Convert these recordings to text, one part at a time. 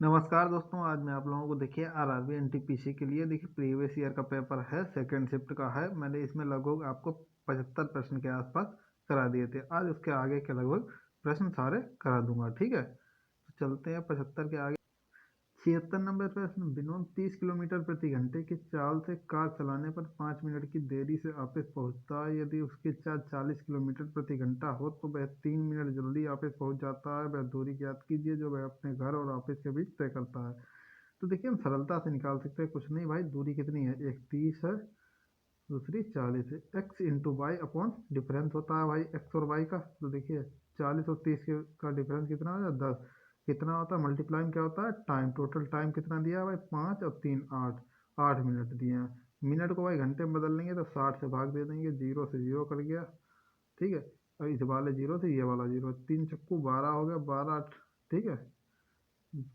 नमस्कार दोस्तों, आज मैं आप लोगों को देखिए आरआरबी एनटीपीसी के लिए देखिए प्रीवियस ईयर का पेपर है, सेकंड शिफ्ट का है। मैंने इसमें लगभग आपको 75 प्रश्न के आसपास करा दिए थे। आज उसके आगे के लगभग प्रश्न सारे करा दूंगा, ठीक है। तो चलते हैं 75 के आगे। 76 नंबर प्रश्न, विनोद 30 किलोमीटर प्रति घंटे की चाल से कार चलाने पर 5 मिनट की देरी से ऑफिस पहुंचता है। यदि उसकी चाल 40 किलोमीटर प्रति घंटा हो तो वह 3 मिनट जल्दी ऑफिस पहुंच जाता है। वह दूरी ज्ञात कीजिए जो वह अपने घर और ऑफिस के बीच तय करता है। तो देखिए हम सरलता से निकाल सकते हैं, कुछ नहीं भाई, दूरी कितनी है, एक 30 है, दूसरी 40 है। X into Y upon difference होता है भाई एक्स और वाई का। तो देखिए 40 और 30 का डिफरेंस कितना हो जाए 10, कितना होता है मल्टीप्लाइंग क्या होता है टाइम। टोटल टाइम कितना दिया है भाई 5 और 3 8, 8 मिनट दिए हैं। मिनट को भाई घंटे में बदल लेंगे तो 60 से भाग दे देंगे, जीरो से जीरो कर गया, ठीक है। और इस वाले जीरो से ये वाला जीरो, 3 चक्कू 12 हो गया, 12, ठीक है।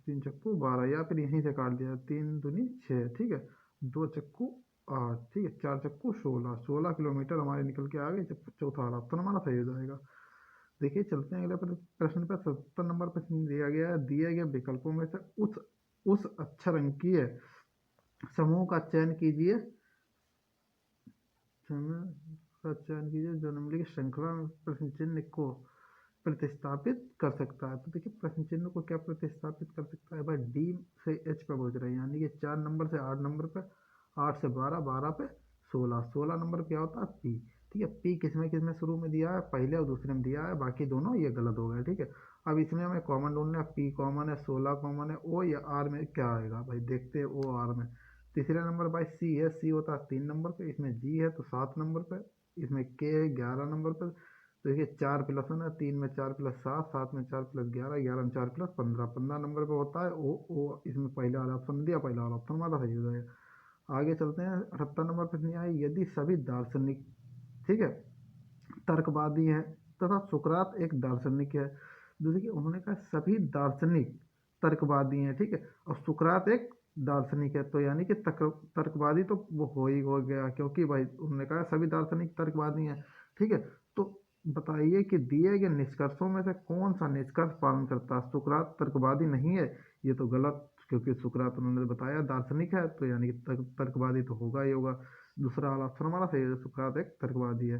3 चक्कू 12, या फिर यहीं से काट दिया, 3 दूनी 6, ठीक है। 2 चक्कू 8, ठीक है। 4 चक्कू 16, 16 किलोमीटर हमारे निकल के आ गए। चौथा वाला ऑप्शन हमारा सही हो जाएगा। देखिए चलते हैं अगले प्रश्न पर। 70 नंबर प्रश्न दिया गया है, दिए गए विकल्पों में से उस अक्षर अंकीय समूह का चयन कीजिए, जो निम्नलिखित श्रृंखला में प्रश्न चिन्ह को प्रतिस्थापित कर सकता है। तो देखिए प्रश्न चिन्ह को क्या प्रतिस्थापित कर सकता है भाई, डी से एच पे पहुंच रहे हैं, यानी कि 4 नंबर से 8 नंबर पे, 8 से 12, 12 पे 16, 16 नंबर क्या होता है पी, ठीक है। पी किसमें शुरू में दिया है, पहले और दूसरे में दिया है, बाकी दोनों ये गलत हो गए, ठीक है। अब इसमें हमें कॉमन ढूंढना है, पी कॉमन है, 16 कॉमन है, ओ या आर में क्या आएगा भाई, देखते हैं ओ आर में। तीसरे नंबर भाई सी है, सी होता है 3 नंबर पे, इसमें जी है तो 7 नंबर पे, इसमें के है 11 नंबर पे। तो देखिए 4 प्लस 1 है, 3 में 4 प्लस 7, 7 में 4 प्लस 11, 11 में 4 प्लस 15, 15 नंबर पे होता है ओ इसमें पहले वाला ऑप्शन दिया, पहला वाला ऑप्शन हमारा सही हो जाएगा। आगे चलते हैं 78 नंबर प्रश्न है, यदि सभी दार्शनिक, ठीक है, तर्कवादी है तथा सुकरात एक दार्शनिक है। देखिए उन्होंने कहा सभी दार्शनिक तर्कवादी हैं, ठीक है, और सुकरात एक दार्शनिक है, तो यानी कि तर्कवादी तो वो हो गया, क्योंकि भाई उन्होंने कहा सभी दार्शनिक तर्कवादी हैं, ठीक है। तो बताइए कि दिए गए निष्कर्षों में से कौन सा निष्कर्ष पालन करता है, सुकरात तर्कवादी नहीं है, ये तो गलत, क्योंकि सुकरात उन्होंने बताया दार्शनिक है, तो यानी कि तर्कवादी तो होगा ही होगा। दूसरा वाला ऑप्शन हमारा सही है, सुकरात एक तर्कवादी है।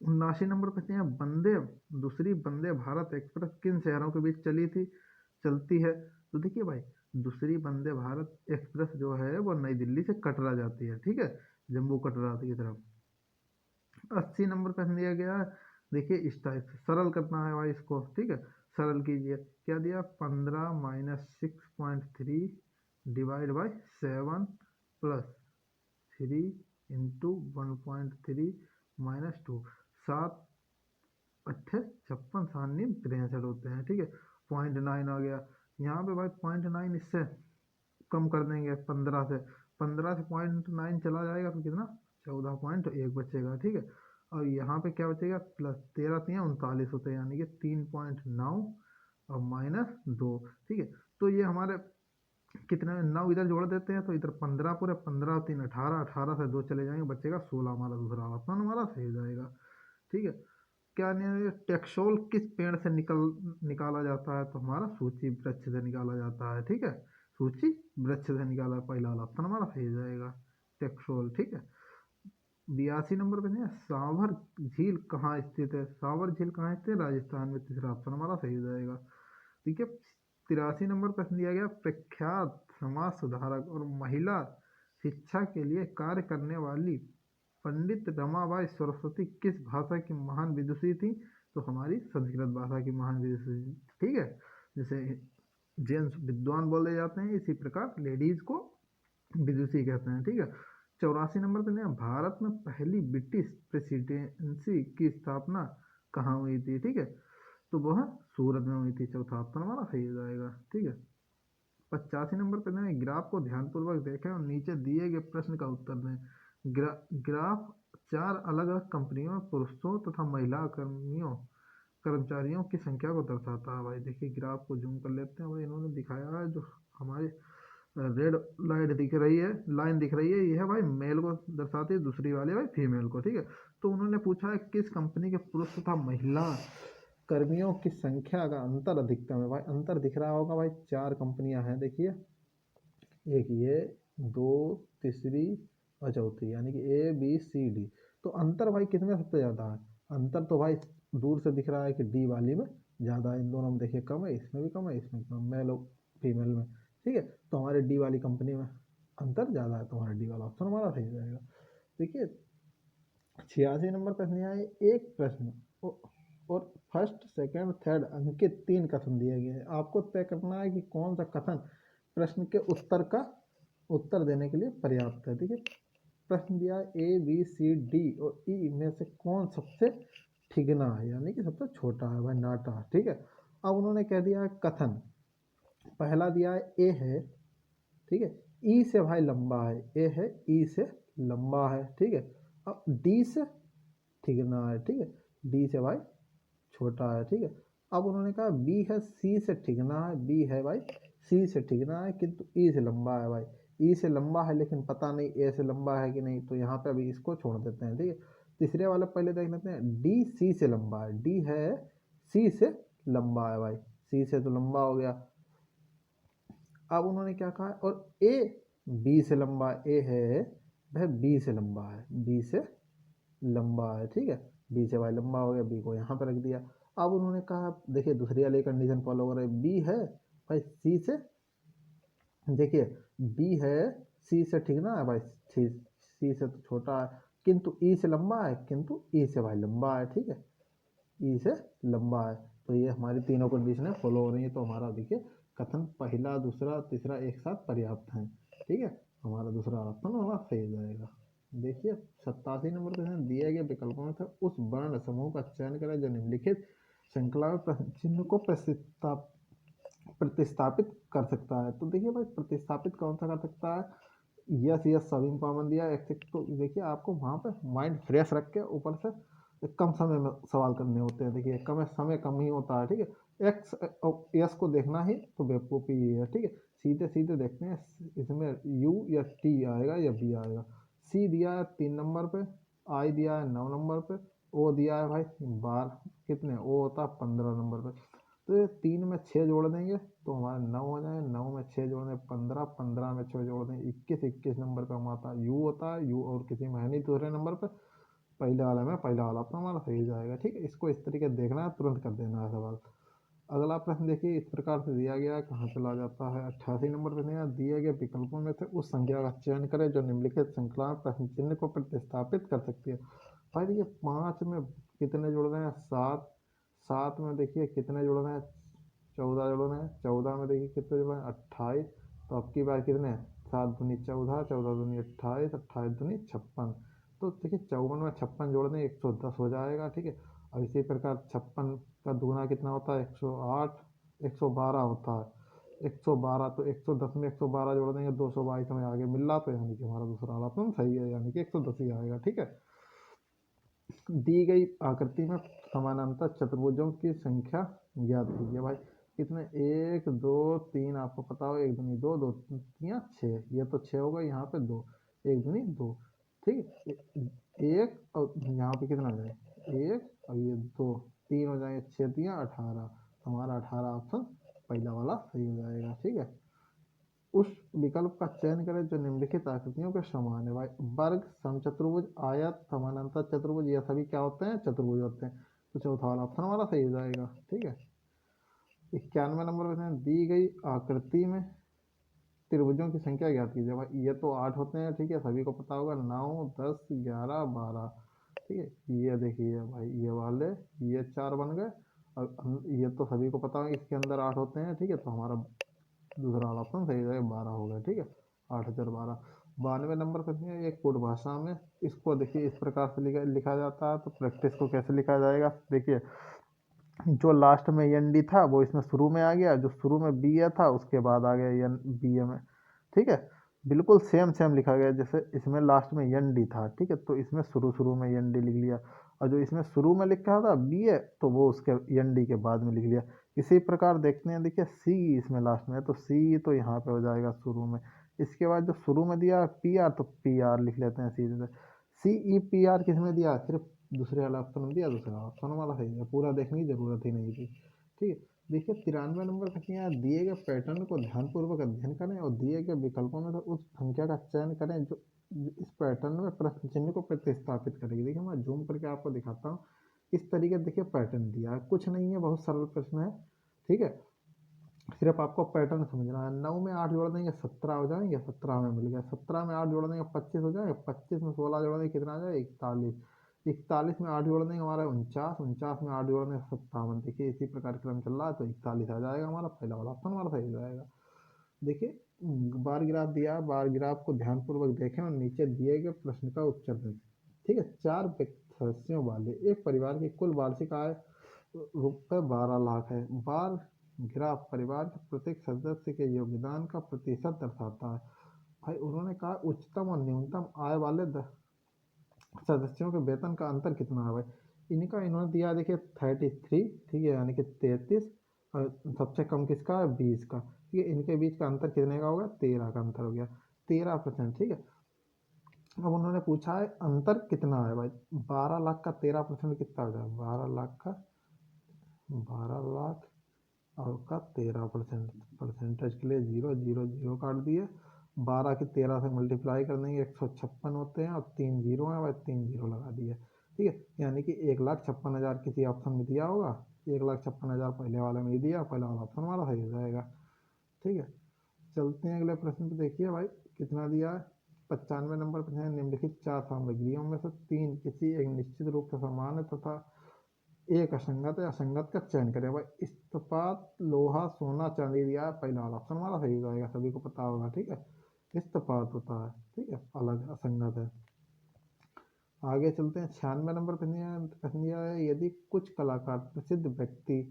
79 नंबर प्रश्न है, दूसरी वंदे भारत एक्सप्रेस किन शहरों के बीच चलती है। तो देखिए भाई दूसरी वंदे भारत एक्सप्रेस जो है वो नई दिल्ली से कटरा जाती है, ठीक है, जम्मू कटरा की तरफ। 80 नंबर प्रश्न दिया गया है, देखिए इस टाइप से सरल करना है भाई इसको, ठीक है। सरल कीजिए, क्या दिया, 15 - 6.3 डिवाइड बाई 7 प्लस 3 × 1.3 - 2, 7 × 8 = 56, 7 × 9 = 63 होते हैं, ठीक है। 0.9 आ गया यहाँ पे भाई, 0.9 इससे कम कर देंगे 15 से, 15 से 0.9 चला जाएगा तो कितना, 14.1 बचेगा, ठीक है। और यहाँ पे क्या बचेगा, प्लस 13 × 3 = 39 होते हैं, यानी कि 3.9 और -2, ठीक है। तो ये हमारे कितने, 9 इधर जोड़ देते हैं तो इधर 15 पूरे, 15 और 3 18, 18 से 2 चले जाएंगे, बचेगा 16, हमारा दूसरा ऑप्शन हमारा सही हो जाएगा, ठीक है। क्या नहीं, टेक्सोल किस पेड़ से निकाला जाता है, तो हमारा सूची वृक्ष से निकाला जाता है, ठीक है। सूची वृक्ष से निकाला, पहला वाला ऑप्शन हमारा सही हो जाएगा, टेक्सोल, ठीक है। 82 नंबर पे नहीं, सावर झील कहाँ स्थित है, सावर झील कहाँ स्थित है, राजस्थान में, तीसरा ऑप्शन हमारा सही हो जाएगा, ठीक है। 83 नंबर प्रश्न दिया गया, प्रख्यात समाज सुधारक और महिला शिक्षा के लिए कार्य करने वाली पंडित रमाबाई सरस्वती किस भाषा की महान विदुषी थी, तो हमारी संस्कृत भाषा की महान विदुषी, ठीक है। जैसे जेंट्स विद्वान बोले जाते हैं, इसी प्रकार लेडीज को विदुषी कहते हैं, ठीक है। 84 नंबर पे नहीं, भारत में पहली ब्रिटिश प्रेसिडेंसी की स्थापना कहाँ हुई थी, ठीक है, तो वह सूरत में हुई थी, चौथा ऑप्शन हमारा सही हो जाएगा, ठीक है। 85 नंबर पे नहीं, ग्राफ को ध्यानपूर्वक देखें और नीचे दिए गए प्रश्न का उत्तर दें। ग्राफ 4 अलग अलग कंपनियों में पुरुषों तथा महिला कर्मचारियों की संख्या को दर्शाता है। भाई देखिए ग्राफ को जूम कर लेते हैं, भाई इन्होंने दिखाया है जो हमारी रेड लाइन दिख रही है, ये है भाई मेल को दर्शाती है, दूसरी वाली भाई फीमेल को, ठीक है। तो उन्होंने पूछा है किस कंपनी के पुरुष तथा महिला कर्मियों की संख्या का अंतर अधिकतम है। भाई अंतर दिख रहा होगा भाई, 4 कंपनियां हैं देखिए, एक ये, दो, तीसरी और चौथी, यानी कि ए बी सी डी। तो अंतर भाई किसमें सबसे ज़्यादा है? अंतर तो भाई दूर से दिख रहा है कि डी वाली में ज़्यादा है। इन दोनों में देखिए कम है, इसमें भी कम है, इसमें भी कम, मेल और फीमेल में। ठीक है, तो हमारे डी वाली कंपनी में अंतर ज़्यादा है, तो हमारा डी वाला ऑप्शन हमारा सही जाएगा। देखिए 86 नंबर प्रश्न यहाँ है, एक प्रश्न और फर्स्ट सेकंड थर्ड अंकित 3 कथन दिए गए हैं। आपको तय करना है कि कौन सा कथन प्रश्न के उत्तर का उत्तर देने के लिए पर्याप्त है। ठीक है, प्रश्न दिया है ए बी सी डी और ई में से कौन सबसे ठिगना है, यानी कि सबसे छोटा है भाई, नाटा। ठीक है, अब उन्होंने कह दिया है कथन, पहला दिया है ए है, ठीक है, ई से भाई लंबा है, ए है ई से लंबा है। ठीक है, अब डी से ठिगना है। ठीक है, डी से भाई छोटा है। ठीक है, अब उन्होंने कहा बी है सी से ठिगना है, बी है भाई सी से ठिगना है, किंतु ई से लंबा है। भाई ई से लंबा है लेकिन पता नहीं ए से लंबा है कि नहीं, तो यहाँ पे अभी इसको छोड़ देते हैं। ठीक है, तीसरे वाले पहले देख लेते हैं, डी सी से लंबा है, डी है सी से लंबा है, भाई सी से तो लंबा हो गया। अब उन्होंने क्या कहा, और ए बी से लंबा, ए है वह बी से लंबा है, बी से लंबा है। ठीक है, बी से भाई लंबा हो गया, बी को यहाँ पर रख दिया। अब उन्होंने कहा देखिए दूसरी वाली कंडीशन फॉलो कर रहे, बी है भाई सी से, देखिए बी है सी से, ठीक ना है भाई, सी से तो छोटा है, किंतु ई से लंबा है, किंतु ई से भाई लंबा है। ठीक है, ई से लंबा है, तो ये हमारी तीनों कंडीशनें फॉलो हो रही है। तो हमारा देखिए कथन पहला दूसरा तीसरा एक साथ पर्याप्त है। ठीक है, हमारा दूसरा ऑप्शन हमारा सही हो जाएगा। देखिए 87 नंबर क्वेश्चन, दिए गए विकल्पों में से उस वर्ण समूह का चयन करें जो निम्नलिखित श्रृंखला में प्रश्न चिन्ह को प्रतिस्थापित कर सकता है। तो देखिए भाई प्रतिस्थापित कौन सा कर सकता है, यस यस सभी में पाबंद दिया, एक्सेप्ट। तो देखिए आपको वहाँ पे माइंड फ्रेश रख के ऊपर से कम समय में सवाल करने होते हैं। देखिए कम समय कम ही होता है। ठीक है, एक्स यस को देखना ही तो बेवकूफ़ी ही है। ठीक है, सीधे सीधे देखते हैं, इसमें यू या टी आएगा या बी आएगा। सी दिया है 3 नंबर पे, आई दिया है 9 नंबर पे, ओ दिया है भाई 12, कितने ओ होता है 15 नंबर पे। तो ये 3 में 6 जोड़ देंगे तो हमारा 9 हो जाए, 9 में 6 जोड़ दें 15, 15 में 6 जोड़ दें 21, 21 नंबर पे हमारा यू होता है, यू और किसी में है नहीं दूसरे नंबर पे, पहले वाले में पहला वाला तो हमारा सही हो जाएगा। ठीक है, इसको इस तरीके से देखना है, तुरंत कर देना है सवाल। अगला प्रश्न देखिए इस प्रकार से दिया गया है, कहाँ चला जाता है, 88 नंबर पे दिया, दिए गए विकल्पों में से उस संख्या का चयन करें जो निम्नलिखित श्रृंखला में प्रश्न चिन्ह को प्रतिस्थापित कर सकती है। भाई देखिए 5 में कितने जुड़ रहे हैं, 7, 7 में देखिए कितने जुड़ रहे हैं, 14 जुड़ रहे हैं, 14 में देखिए कितने जुड़ रहे हैं, 28। तो अब की बार कितने, 7 दूनी 14, 14 दूनी 28, 28 दूनी 56। तो देखिए 54 में 56 जोड़ दें 110 हो जाएगा। ठीक है, और इसी प्रकार 56 का दुगना कितना होता है, 108, 112 होता है, 112। तो 110 में 112 जोड़ देंगे 222 हमें आगे मिल रहा, तो यानी कि हमारा दूसरा ऑप्शन सही है, यानी कि 110 ही आएगा। ठीक है, दी गई आकृति में समानांतर चतुर्भुजों की संख्या ज्ञात कीजिए। भाई कितने, 1 2 3, आपको पता हो 1 दूनी 2, 2 3 6, ये तो 6 होगा, यहाँ पे 2, 1 दूनी 2। ठीक, एक और यहाँ पे कितना जाए, 1 और ये 2, 3 हो जाएंगे, 6 3 18, हमारा 18 ऑप्शन पहला वाला सही हो जाएगा। ठीक है, उस विकल्प का चयन करें जो निम्नलिखित आकृतियों के समान है। भाई वर्ग, समचतुर्भुज, आयत, समानांतर चतुर्भुज, ये सभी क्या होते हैं, चतुर्भुज होते हैं। तो चौथा वाला ऑप्शन हमारा सही हो जाएगा। ठीक है, 91 नंबर में दी गई आकृति में त्रिभुजों की संख्या ज्ञात कीजिए। भाई ये तो 8 होते हैं, ठीक है, सभी को पता होगा, 9 10 11 12। ठीक है, ये देखिए भाई ये वाले, ये 4 बन गए, और ये तो सभी को पता होगा इसके अंदर 8 होते हैं। ठीक है, तो हमारा दूसरा वाला ऑप्शन सही है, 12 हो गया। ठीक है, 8012। 92 नंबर क्वेश्चन है, एक कोड भाषा में इसको देखिए इस प्रकार से लिखा जाता है। तो प्रैक्टिस को कैसे लिखा जाएगा, देखिए जो लास्ट में एन डी था वो इसमें शुरू में आ गया, जो शुरू में बी ए था उसके बाद आ गया एन बी ए में। ठीक है, बिल्कुल सेम सेम लिखा गया, जैसे इसमें लास्ट में एन डी था। ठीक है, तो इसमें शुरू शुरू में एन डी लिख लिया, और जो इसमें शुरू में लिखा था बी ए, तो वो उसके एन डी के बाद में लिख लिया। इसी प्रकार देखते हैं, देखिए सी इसमें लास्ट में है, तो सी तो यहाँ पे हो जाएगा शुरू में। इसके बाद जो शुरू में दिया पी आर, तो पी आर लिख लेते हैं सीधे से। सी ई पी आर किस में दिया, सिर्फ दूसरे वाला ऑप्शन में दिया, दूसरा ऑप्शन वाला सही है, पूरा देखने की जरूरत ही नहीं थी। ठीक है, देखिए 93 नंबर तक यहाँ दिए गए पैटर्न को ध्यानपूर्वक अध्ययन करें और दिए गए विकल्पों में से उस संख्या का चयन करें जो इस पैटर्न में प्रश्न चिन्ह को प्रतिस्थापित करेगी। देखिए मैं जूम करके आपको दिखाता हूँ। इस तरीके से देखिए पैटर्न दिया है, कुछ नहीं है, बहुत सरल प्रश्न है। ठीक है, सिर्फ आपको पैटर्न समझना है। 9 में 8 जोड़ देंगे 17 हो जाएंगे, 17 में मिल गया। 17 में 8 जोड़ देंगे 25 हो जाएगा, 25 में 16 जोड़ देंगे कितना आ जाएगा 41। 41 में 8 जोड़ देंगे हमारा 49, 49 में 8 जोड़ देंगे 57। देखिए इसी प्रकार क्रम चल रहा है, तो 41 आ जाएगा हमारा, पहला वाला ऑप्शन हमारा सही हो जाएगा। देखिए बार ग्राफ दिया है, बार ग्राफ को ध्यानपूर्वक देखें और नीचे दिए गए प्रश्न का उत्तर दें। ठीक है, 4 सदस्यों वाले एक परिवार की कुल वार्षिक आय रुपये 12 लाख है। बार ग्राफ परिवार के प्रत्येक सदस्य के योगदान का प्रतिशत दर्शाता है। भाई उन्होंने कहा उच्चतम और न्यूनतम आय वाले सदस्यों के वेतन का अंतर कितना है। भाई इनका इन्होंने दिया देखिए 33, ठीक है, यानी कि 33, और सबसे कम किसका है 20 का। ठीक है, इनके बीच का अंतर कितने का होगा 13 का अंतर हो गया, 13%। ठीक है, अब उन्होंने पूछा है अंतर कितना है। भाई 12 लाख का 13% कितना हो जाएगा, 12 लाख और का 13%, परसेंटेज के लिए 0 0 0 काट दिए। 12 की 13 से मल्टीप्लाई कर देंगे, 156 होते हैं, और 3 जीरो है भाई, 3 जीरो लगा दिए। ठीक है, यानी कि 1,56,000 किसी ऑप्शन में दिया होगा, 1,56,000 पहले वाले में ही दिया, पहला वाला ऑप्शन हमारा सही हो जाएगा। ठीक है, चलते हैं अगले प्रश्न पे। देखिए भाई कितना दिया है, 95 नंबर पर है निम्नलिखित 4 सामग्रियों में से 3 किसी एक निश्चित रूप से समान है तथा एक असंगत है, असंगत का चयन करें। भाई इस्पात, लोहा, सोना, चांदी दिया है, पहला वाला ऑप्शन हमारा सही हो जाएगा, सभी को पता होगा। ठीक है, इस्पात होता है, ठीक है, अलग असंगत है। आगे चलते हैं, 96 नंबर प्रश्न दिया है यदि कुछ कलाकार प्रसिद्ध व्यक्ति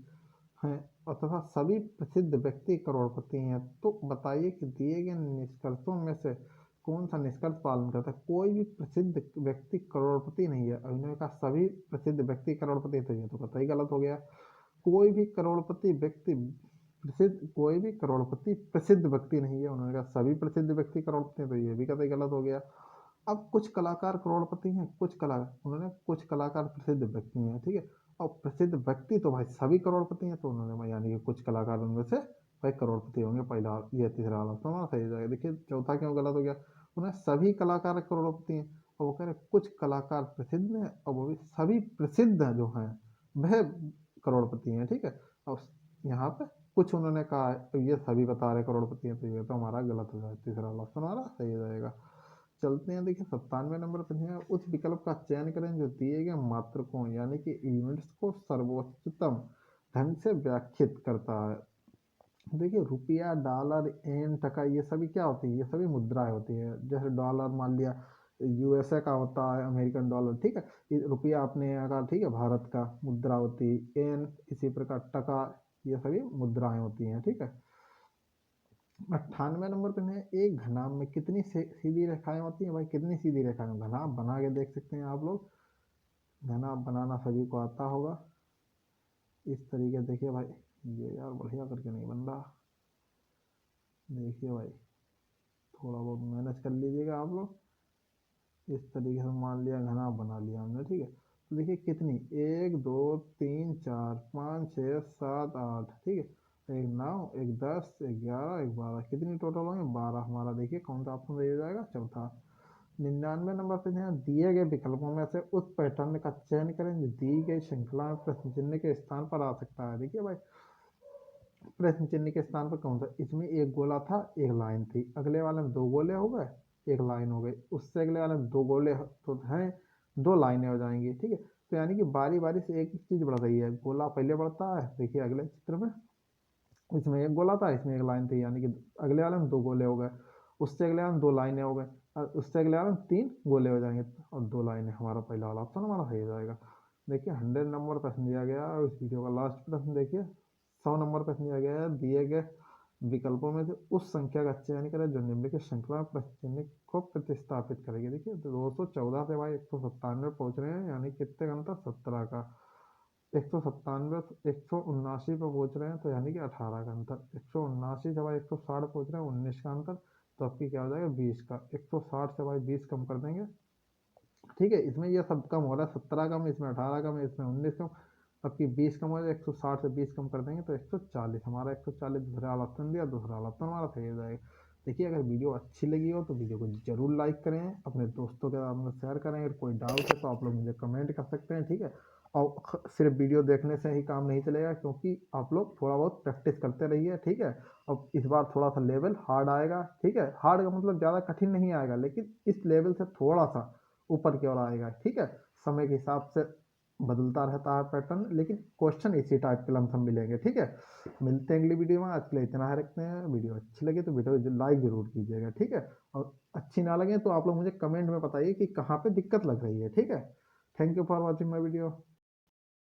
हैं और तथा सभी प्रसिद्ध व्यक्ति करोड़पति हैं तो बताइए कि दिए गए निष्कर्षों में से कौन सा निष्कर्ष पालन करता है। कोई भी प्रसिद्ध व्यक्ति करोड़पति नहीं है, उन्होंने कहा सभी प्रसिद्ध व्यक्ति करोड़पति, तो ये तो पता ही गलत हो गया। कोई भी करोड़पति व्यक्ति प्रसिद्ध, कोई भी करोड़पति प्रसिद्ध व्यक्ति नहीं है, उन्होंने कहा सभी प्रसिद्ध व्यक्ति करोड़पति हैं, तो ये भी कतई गलत हो गया। अब कुछ कलाकार करोड़पति हैं, कुछ कलाकार, उन्होंने कुछ कलाकार प्रसिद्ध व्यक्ति हैं। ठीक है, और प्रसिद्ध व्यक्ति तो भाई सभी करोड़पति हैं, तो उन्होंने यानी कि कुछ कलाकार उनमें से भाई करोड़पति होंगे, पहला ये तीसरा वाला तो हमारा सही हो जाएगा। देखिए चौथा क्यों गलत हो गया, उन्हें सभी कलाकार करोड़पति हैं, और वो कह रहे कुछ कलाकार प्रसिद्ध हैं और वो भी सभी प्रसिद्ध जो हैं वह करोड़पति हैं। ठीक है, और यहाँ पे कुछ उन्होंने कहा है, तो ये सभी बता रहे करोड़पति हैं, तो ये तो हमारा गलत हो जाएगा, तीसरा वाला ऑप्शन हमारा सही हो जाएगा। चलते हैं, देखिए 97 नंबर पर है उस विकल्प का चयन करें जो दिए गए मात्रकों यानी कि यूनिट्स को सर्वोच्चतम ढंग से व्याख्यात करता है। देखिए रुपया, डॉलर, एन, टका, ये सभी क्या होती है, ये सभी मुद्राएं होती है। जैसे डॉलर मान लिया यूएसए का होता है, अमेरिकन डॉलर। ठीक है, रुपया अपने यहाँ का, ठीक है, भारत का मुद्रा होती है। एन इसी प्रकार, टका, ये सभी मुद्राएं होती हैं। ठीक है, 98 नंबर पे है एक घनाभ में कितनी सीधी रेखाएं होती हैं। भाई कितनी सीधी रेखाएं, घनाभ बना के देख सकते हैं आप लोग, घनाभ बनाना सभी को आता होगा। इस तरीके देखिए भाई, ये यार बढ़िया करके नहीं बन रहा, देखिए भाई थोड़ा बहुत मेहनत कर लीजिएगा आप लोग। इस तरीके से मान लिया घनाभ बना लिया हमने। ठीक है, तो देखिए कितनी, 1 2 3 4 5 6 7 8, ठीक है, एक 9 एक 10 एक 11 एक 12, कितनी टोटल होंगे 12 हमारा। देखिए कौन सा ऑप्शन रह जाएगा, चौथा। 99 नंबर पे यहाँ दिए गए विकल्पों में से उस पैटर्न का चयन करें जो दी गई श्रृंखला में प्रश्न चिन्ह के स्थान पर आ सकता है। देखिए भाई प्रश्न चिन्ह के स्थान पर कौन सा, इसमें एक गोला था एक लाइन थी, अगले वाले में दो गोले हो गए एक लाइन हो गई, उससे अगले वाले में दो गोले तो हैं दो लाइनें हो जाएंगी। ठीक है, तो यानी कि बारी बारी से एक चीज बढ़ रही है, गोला पहले बढ़ता है। देखिए अगले चित्र में इसमें एक गोला था, इसमें एक लाइन थी, यानी कि अगले वाले में दो गोले हो गए, उससे अगले वाले में दो लाइनें हो गए, और उससे अगले वाले में तीन गोले हो जाएंगे और दो लाइनें, हमारा पहला वाला ऑप्शन हमारा सही हो जाएगा। देखिए 100 नंबर प्रश्न दिया गया और इस वीडियो का लास्ट प्रश्न देखिए 100 नंबर प्रश्न दिया गया है दिए गए विकल्पों में से उस संख्या का चयन करें जो निम्नलिखित श्रृंखला में प्रश्न चिन्ह को प्रतिस्थापित करेगी। देखिए 214 से भाई 197 पहुंच रहे हैं, यानी कितने का अंतर 17 का। 197 179 पे पहुंच रहे हैं, तो यानी कि 18 का अंतर। 179 से भाई 160 पहुंच रहे हैं, 19 का अंतर, तो आपकी क्या हो जाएगा 20 का। 160 से भाई 20 कम कर देंगे ठीक है, इसमें ये सब कम हो रहा है, 17 कम, इसमें 18 कम, इसमें 19 कम, आपकी 20 कम हो जाए, 160 से 20 कम कर देंगे तो 140, हमारा 140 दूसरा वाला ऑप्शन दिया, दूसरा वाला ऑप्शन हमारा सही हो जाएगा। देखिए अगर वीडियो अच्छी लगी हो तो वीडियो को जरूर लाइक करें, अपने दोस्तों के साथ शेयर करें, अगर कोई डाउट है तो आप लोग मुझे कमेंट कर सकते हैं, ठीक है। और सिर्फ वीडियो देखने से ही काम नहीं चलेगा, क्योंकि आप लोग थोड़ा बहुत प्रैक्टिस करते रहिए, ठीक है। अब इस बार थोड़ा सा लेवल हार्ड आएगा, ठीक है, हार्ड का मतलब ज़्यादा कठिन नहीं आएगा, लेकिन इस लेवल से थोड़ा सा ऊपर की ओर आएगा, ठीक है। समय के हिसाब से बदलता रहता है पैटर्न, लेकिन क्वेश्चन इसी टाइप के लमसम मिलेंगे, ठीक है। मिलते हैं अगली वीडियो में, आज के लिए इतना ही रखते हैं। वीडियो अच्छी लगे तो वीडियो लाइक जरूर कीजिएगा, ठीक है। और अच्छी ना लगे तो आप लोग मुझे कमेंट में बताइए कि कहाँ पे दिक्कत लग रही है, ठीक है। Thank you for watching my video.